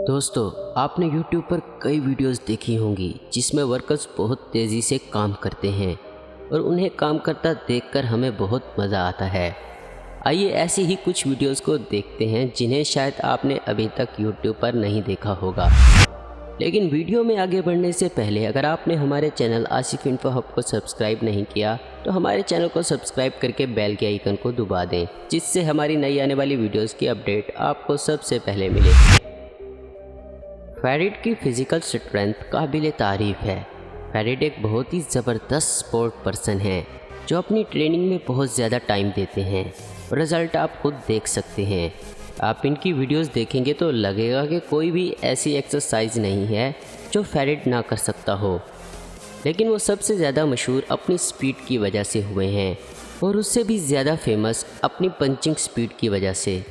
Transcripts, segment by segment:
दोस्तों, आपने YouTube पर कई वीडियोस देखी होंगी जिसमें वर्कर्स बहुत तेज़ी से काम करते हैं और उन्हें काम करता देखकर हमें बहुत मज़ा आता है। आइए ऐसी ही कुछ वीडियोस को देखते हैं जिन्हें शायद आपने अभी तक YouTube पर नहीं देखा होगा। लेकिन वीडियो में आगे बढ़ने से पहले अगर आपने हमारे चैनल आसिफ इन्फो हब को सब्सक्राइब नहीं किया तो हमारे चैनल को सब्सक्राइब करके बेल के आइकन को दबा दें, जिससे हमारी नई आने वाली वीडियोस की अपडेट आपको सबसे पहले मिले। फेरिड की फ़िज़िकल स्ट्रेंथ काबिल तारीफ़ है। फेरिड एक बहुत ही ज़बरदस्त स्पोर्ट पर्सन है जो अपनी ट्रेनिंग में बहुत ज़्यादा टाइम देते हैं और रिज़ल्ट आप खुद देख सकते हैं। आप इनकी वीडियोस देखेंगे तो लगेगा कि कोई भी ऐसी एक्सरसाइज नहीं है जो फेरिड ना कर सकता हो, लेकिन वो सबसे ज़्यादा मशहूर अपनी स्पीड की वजह से हुए हैं और उससे भी ज़्यादा फेमस अपनी पंचिंग स्पीड की वजह से।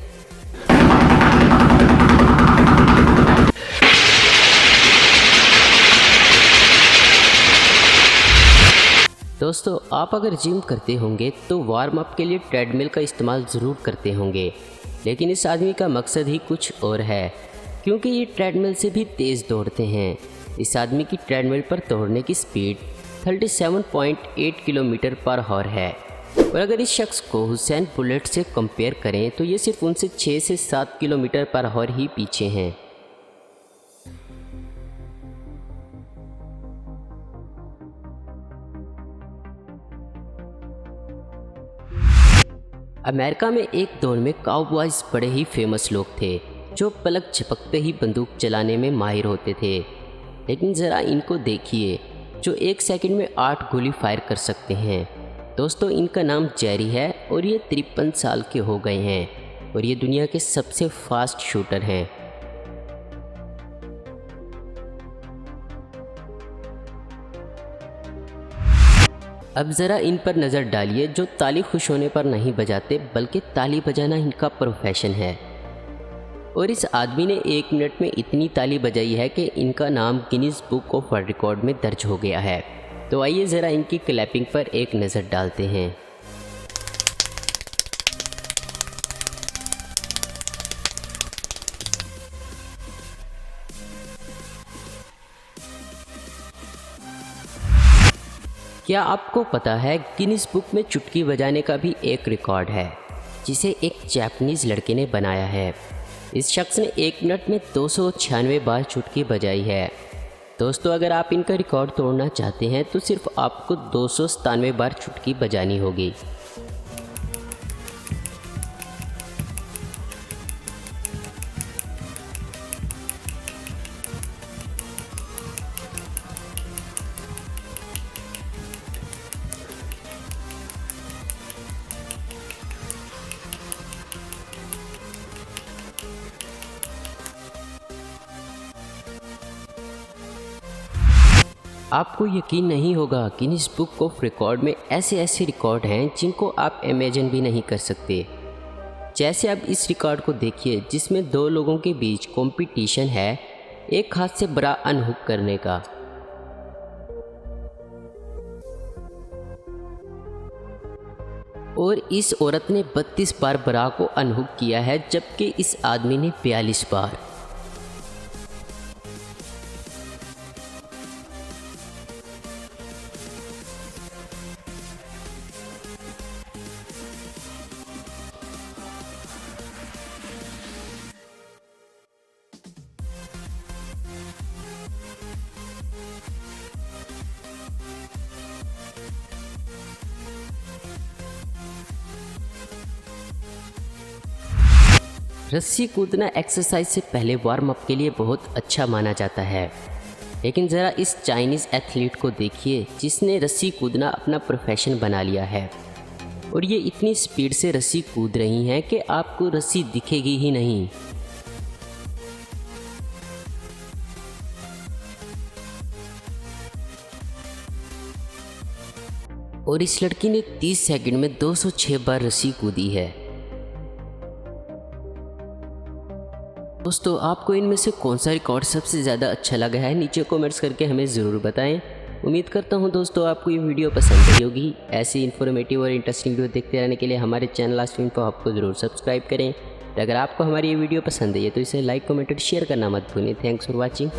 दोस्तों, आप अगर जिम करते होंगे तो वार्म अप के लिए ट्रेडमिल का इस्तेमाल ज़रूर करते होंगे, लेकिन इस आदमी का मकसद ही कुछ और है, क्योंकि ये ट्रेडमिल से भी तेज़ दौड़ते हैं। इस आदमी की ट्रेडमिल पर दौड़ने की स्पीड 37.8 किलोमीटर पर आवर है और अगर इस शख्स को हुसैन बोल्ट से कंपेयर करें तो ये सिर्फ उनसे 6 से 7 किलोमीटर पर आवर ही पीछे हैं। अमेरिका में एक दौर में काउबॉयज़ बड़े ही फेमस लोग थे जो पलक झपकते ही बंदूक चलाने में माहिर होते थे, लेकिन ज़रा इनको देखिए जो 1 सेकंड में 8 गोली फायर कर सकते हैं। दोस्तों, इनका नाम जेरी है और ये 53 साल के हो गए हैं और ये दुनिया के सबसे फास्ट शूटर हैं। अब ज़रा इन पर नज़र डालिए जो ताली खुश होने पर नहीं बजाते बल्कि ताली बजाना इनका प्रोफेशन है। और इस आदमी ने 1 मिनट में इतनी ताली बजाई है कि इनका नाम Guinness book of world record में दर्ज हो गया है। तो आइए ज़रा इनकी क्लैपिंग पर एक नज़र डालते हैं। क्या आपको पता है गिनीज बुक में चुटकी बजाने का भी एक रिकॉर्ड है जिसे एक जापानीज़ लड़के ने बनाया है। इस शख्स ने 1 मिनट में 296 बार चुटकी बजाई है। दोस्तों, अगर आप इनका रिकॉर्ड तोड़ना चाहते हैं तो सिर्फ आपको 297 बार चुटकी बजानी होगी। आपको यकीन नहीं होगा कि गिनीज बुक ऑफ रिकॉर्ड में ऐसे रिकॉर्ड हैं जिनको आप इमेजिन भी नहीं कर सकते। जैसे अब इस रिकॉर्ड को देखिए जिसमें 2 लोगों के बीच कंपटीशन है एक हाथ से बरा अनहुक करने का। और इस औरत ने 32 बार बरा को अनहुक किया है जबकि इस आदमी ने 42 बार। रस्सी कूदना एक्सरसाइज से पहले वार्म अप के लिए बहुत अच्छा माना जाता है, लेकिन ज़रा इस चाइनीज़ एथलीट को देखिए जिसने रस्सी कूदना अपना प्रोफेशन बना लिया है और ये इतनी स्पीड से रस्सी कूद रही हैं कि आपको रस्सी दिखेगी ही नहीं। और इस लड़की ने 30 सेकंड में 206 बार रस्सी कूदी है। दोस्तों, आपको इनमें से कौन सा रिकॉर्ड सबसे ज़्यादा अच्छा लगा है नीचे कमेंट्स करके हमें ज़रूर बताएं। उम्मीद करता हूँ दोस्तों आपको ये वीडियो पसंद आई होगी। ऐसी इन्फॉर्मेटिव और इंटरेस्टिंग वीडियो देखते रहने के लिए हमारे चैनल लास्ट इन्फो आपको ज़रूर सब्सक्राइब करें। अगर आपको हमारी ये वीडियो पसंद आई है तो इसे लाइक, कमेंट और शेयर करना मत भूलें। Thanks for watching.